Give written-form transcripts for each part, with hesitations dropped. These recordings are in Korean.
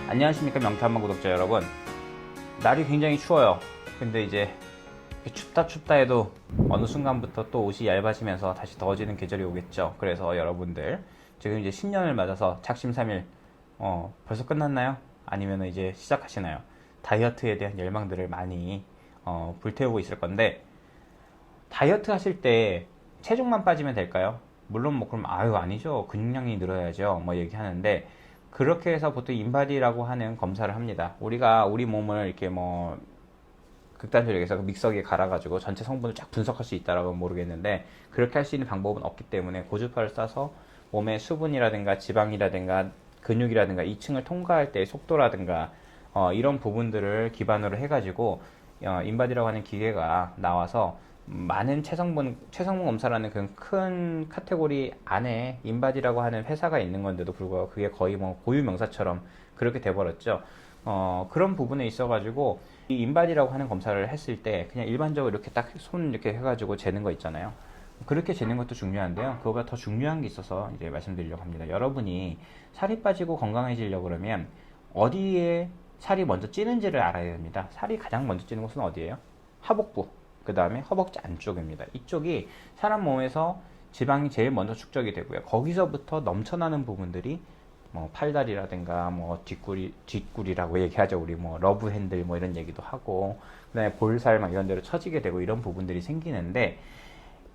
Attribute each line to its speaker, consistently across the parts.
Speaker 1: 안녕하십니까, 명태한방 구독자 여러분. 날이 굉장히 추워요. 근데 이제 춥다 해도 어느 순간부터 또 옷이 얇아지면서 다시 더워지는 계절이 오겠죠. 그래서 여러분들 지금 이제 신년을 맞아서 작심삼일 벌써 끝났나요? 아니면 이제 시작하시나요? 다이어트에 대한 열망들을 많이 불태우고 있을 건데, 다이어트 하실 때 체중만 빠지면 될까요? 물론 뭐 그럼 아니죠, 근육량이 늘어야죠 뭐 얘기하는데, 그렇게 해서 보통 인바디라고 하는 검사를 합니다. 우리가 우리 몸을 이렇게 뭐 극단적으로 얘기해서 믹서기에 갈아가지고 전체 성분을 쫙 분석할 수 있다라고 모르겠는데, 그렇게 할 수 있는 방법은 없기 때문에 고주파를 쏴서 몸의 수분이라든가 지방이라든가 근육이라든가 2층을 통과할 때의 속도라든가 이런 부분들을 기반으로 해가지고 인바디라고 하는 기계가 나와서 많은 체성분 검사라는 그 큰 카테고리 안에 인바디라고 하는 회사가 있는 건데도 불구하고 그게 거의 뭐 고유 명사처럼 그렇게 돼버렸죠. 그런 부분에 있어가지고 이 인바디라고 하는 검사를 했을 때 그냥 일반적으로 이렇게 딱 손 이렇게 해가지고 재는 거 있잖아요. 그렇게 재는 것도 중요한데요. 그거보다 더 중요한 게 있어서 이제 말씀드리려고 합니다. 여러분이 살이 빠지고 건강해지려고 그러면 어디에 살이 먼저 찌는지를 알아야 됩니다. 살이 가장 먼저 찌는 곳은 어디예요? 하복부, 그 다음에 허벅지 안쪽입니다. 이쪽이 사람 몸에서 지방이 제일 먼저 축적이 되고요. 거기서부터 넘쳐나는 부분들이 뭐 팔다리라든가 뭐 뒷구리라고 얘기하죠. 우리 뭐 러브 핸들 뭐 이런 얘기도 하고, 그다음에 볼살 막 이런 데로 처지게 되고 이런 부분들이 생기는데,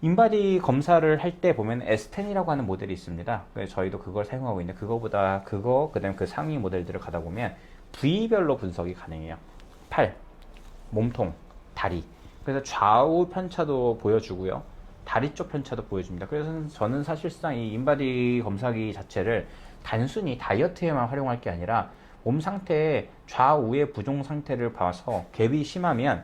Speaker 1: 인바디 검사를 할 때 보면 S10이라고 하는 모델이 있습니다. 그래서 저희도 그걸 사용하고 있는데, 그다음에 그 상위 모델들을 가다 보면 부위별로 분석이 가능해요. 팔, 몸통, 다리. 그래서 좌우 편차도 보여주고요. 다리 쪽 편차도 보여줍니다. 그래서 저는 사실상 이 인바디 검사기 자체를 단순히 다이어트에만 활용할 게 아니라 몸 상태의 좌우의 부종 상태를 봐서 갭이 심하면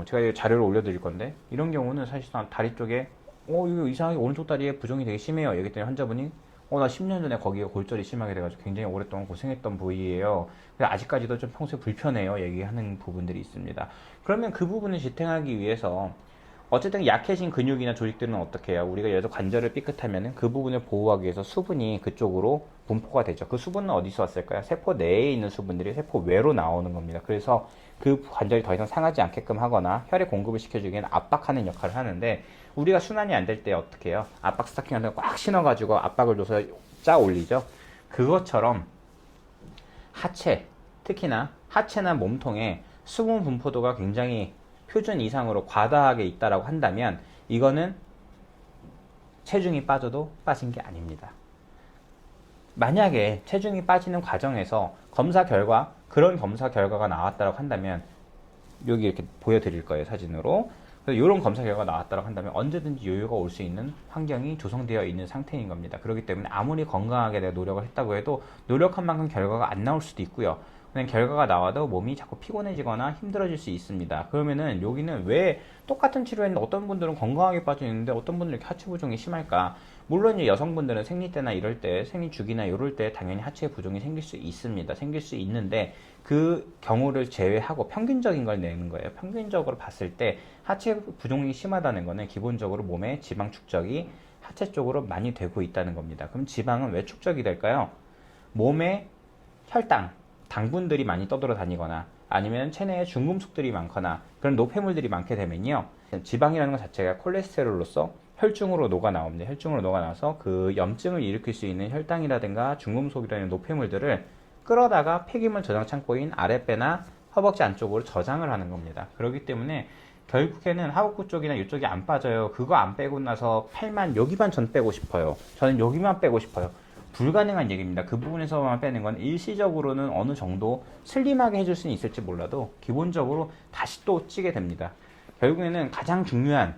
Speaker 1: 제가 자료를 올려드릴 건데, 이런 경우는 사실상 다리 쪽에 이거 이상하게 오른쪽 다리에 부종이 되게 심해요. 얘기 때문에 환자분이 나 10년 전에 거기가 골절이 심하게 돼가지고 굉장히 오랫동안 고생했던 부위예요. 아직까지도 좀 평소에 불편해요. 얘기하는 부분들이 있습니다. 그러면 그 부분을 지탱하기 위해서 어쨌든 약해진 근육이나 조직들은 어떻게 해요? 우리가 예를 들어 관절을 삐끗하면 그 부분을 보호하기 위해서 수분이 그쪽으로 분포가 되죠. 그 수분은 어디서 왔을까요? 세포 내에 있는 수분들이 세포 외로 나오는 겁니다. 그래서 그 관절이 더 이상 상하지 않게끔 하거나 혈액 공급을 시켜주기에는 압박하는 역할을 하는데, 우리가 순환이 안 될 때 어떻게 해요? 압박 스타킹을 꽉 신어가지고 압박을 줘서 짜 올리죠. 그것처럼 하체, 특히나 하체나 몸통에 수분 분포도가 굉장히 표준 이상으로 과다하게 있다라고 한다면, 이거는 체중이 빠져도 빠진 게 아닙니다. 만약에 체중이 빠지는 과정에서 그런 검사 결과가 나왔다고 한다면, 여기 이렇게 보여드릴 거예요, 사진으로. 이런 검사 결과가 나왔다고 한다면 언제든지 요요가 올 수 있는 환경이 조성되어 있는 상태인 겁니다. 그렇기 때문에 아무리 건강하게 내가 노력을 했다고 해도 노력한 만큼 결과가 안 나올 수도 있고요. 그냥 결과가 나와도 몸이 자꾸 피곤해지거나 힘들어질 수 있습니다. 그러면은 여기는 왜 똑같은 치료했는데 어떤 분들은 건강하게 빠지는데 어떤 분들은 이렇게 하체 부종이 심할까? 물론 이제 여성분들은 생리 때나 이럴 때, 생리 주기나 이럴 때 당연히 하체 부종이 생길 수 있습니다. 생길 수 있는데, 그 경우를 제외하고 평균적인 걸 내는 거예요. 평균적으로 봤을 때 하체 부종이 심하다는 거는 기본적으로 몸의 지방 축적이 하체 쪽으로 많이 되고 있다는 겁니다. 그럼 지방은 왜 축적이 될까요? 몸에 당분들이 많이 떠돌아 다니거나 아니면 체내에 중금속들이 많거나 그런 노폐물들이 많게 되면요, 지방이라는 것 자체가 콜레스테롤로서 혈중으로 녹아 나옵니다. 혈중으로 녹아 나서 그 염증을 일으킬 수 있는 혈당이라든가 중금속이라는 노폐물들을 끌어다가 폐기물 저장 창고인 아랫배나 허벅지 안쪽으로 저장을 하는 겁니다. 그렇기 때문에 결국에는 하복부 쪽이나 이쪽이 안 빠져요. 그거 안 빼고 나서 팔만, 여기만 전 빼고 싶어요. 저는 여기만 빼고 싶어요. 불가능한 얘기입니다. 그 부분에서만 빼는 건 일시적으로는 어느 정도 슬림하게 해줄 수는 있을지 몰라도 기본적으로 다시 또 찌게 됩니다. 결국에는 가장 중요한,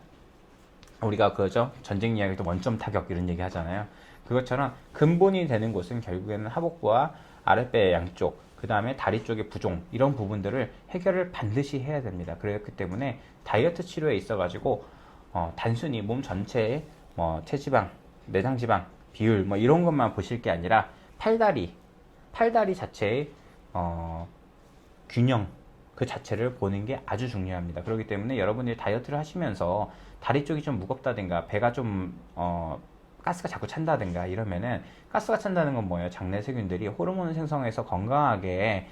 Speaker 1: 우리가 그죠, 전쟁 이야기할 때 원점 타격 이런 얘기 하잖아요. 그것처럼 근본이 되는 곳은 결국에는 하복부와 아랫배 양쪽, 그 다음에 다리 쪽의 부종, 이런 부분들을 해결을 반드시 해야 됩니다. 그렇기 때문에 다이어트 치료에 있어가지고 단순히 몸 전체의 체지방, 내장지방 비율 이런 것만 보실 게 아니라 팔다리 자체의 균형 그 자체를 보는 게 아주 중요합니다. 그렇기 때문에 여러분들이 다이어트를 하시면서 다리 쪽이 좀 무겁다든가 배가 좀 가스가 자꾸 찬다든가 이러면은, 가스가 찬다는 건 뭐예요? 장내 세균들이 호르몬을 생성해서 건강하게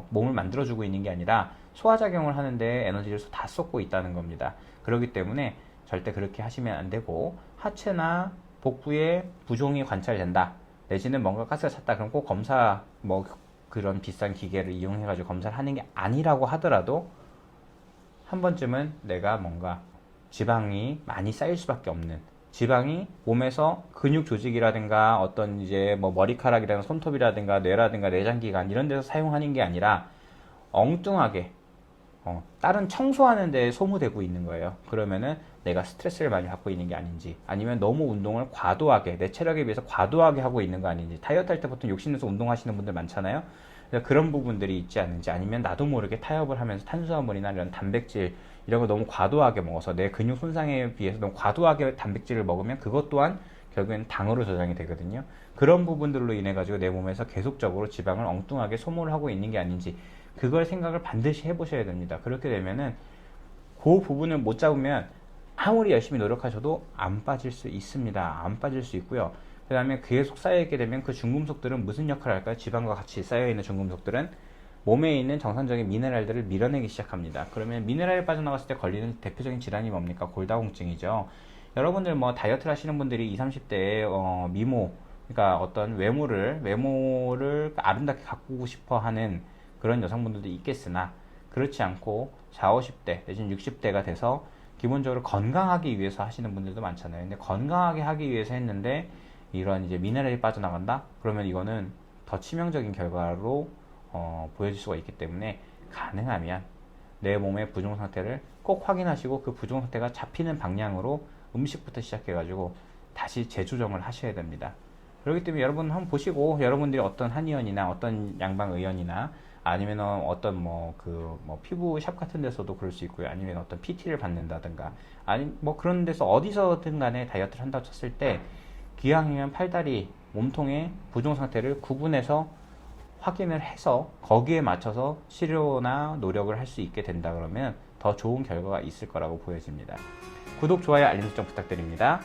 Speaker 1: 몸을 만들어주고 있는 게 아니라 소화작용을 하는데 에너지를 다 쏟고 있다는 겁니다. 그렇기 때문에 절대 그렇게 하시면 안 되고, 하체나 복부에 부종이 관찰된다, 내지는 뭔가 가스가 찼다, 그럼 꼭 검사, 뭐 그런 비싼 기계를 이용해가지고 검사를 하는 게 아니라고 하더라도 한 번쯤은 내가 뭔가 지방이 많이 쌓일 수밖에 없는, 지방이 몸에서 근육 조직이라든가 어떤 이제 뭐 머리카락이라든가 손톱이라든가 뇌라든가 내장기관 이런 데서 사용하는 게 아니라 엉뚱하게 다른 청소하는 데에 소모되고 있는 거예요. 그러면은 내가 스트레스를 많이 받고 있는 게 아닌지, 아니면 너무 운동을 과도하게, 내 체력에 비해서 과도하게 하고 있는 거 아닌지. 다이어트 할 때 보통 욕심내서 운동하시는 분들 많잖아요. 그래서 그런 부분들이 있지 않은지, 아니면 나도 모르게 타협을 하면서 탄수화물이나 이런 단백질 이런 거 너무 과도하게 먹어서 내 근육 손상에 비해서 너무 과도하게 단백질을 먹으면 그것 또한 결국엔 당으로 저장이 되거든요. 그런 부분들로 인해 가지고 내 몸에서 계속적으로 지방을 엉뚱하게 소모를 하고 있는 게 아닌지, 그걸 생각을 반드시 해보셔야 됩니다. 그렇게 되면은 그 부분을 못 잡으면 아무리 열심히 노력하셔도 안 빠질 수 있습니다. 안 빠질 수 있고요. 그 다음에 계속 쌓여있게 되면 그 중금속들은 무슨 역할을 할까요? 지방과 같이 쌓여있는 중금속들은 몸에 있는 정상적인 미네랄들을 밀어내기 시작합니다. 그러면 미네랄이 빠져나갔을 때 걸리는 대표적인 질환이 뭡니까? 골다공증이죠. 여러분들 뭐 다이어트를 하시는 분들이 20, 30대에 미모, 그러니까 어떤 외모를 아름답게 가꾸고 싶어 하는 그런 여성분들도 있겠으나, 그렇지 않고 40, 50대 내지는 60대가 돼서 기본적으로 건강하기 위해서 하시는 분들도 많잖아요. 근데 건강하게 하기 위해서 했는데 이런 이제 미네랄이 빠져나간다? 그러면 이거는 더 치명적인 결과로 보여질 수가 있기 때문에, 가능하면 내 몸의 부종 상태를 꼭 확인하시고 그 부종 상태가 잡히는 방향으로 음식부터 시작해가지고 다시 재조정을 하셔야 됩니다. 그렇기 때문에 여러분 한번 보시고, 여러분들이 어떤 한의원이나 어떤 양방의원이나 아니면 어떤 피부샵 같은 데서도 그럴 수 있고요. 아니면 어떤 PT를 받는다든가, 아니 뭐 그런 데서 어디서든 간에 다이어트를 한다고 쳤을 때 기왕이면 팔다리 몸통의 부종 상태를 구분해서 확인을 해서 거기에 맞춰서 치료나 노력을 할 수 있게 된다 그러면 더 좋은 결과가 있을 거라고 보여집니다. 구독, 좋아요, 알림 설정 부탁드립니다.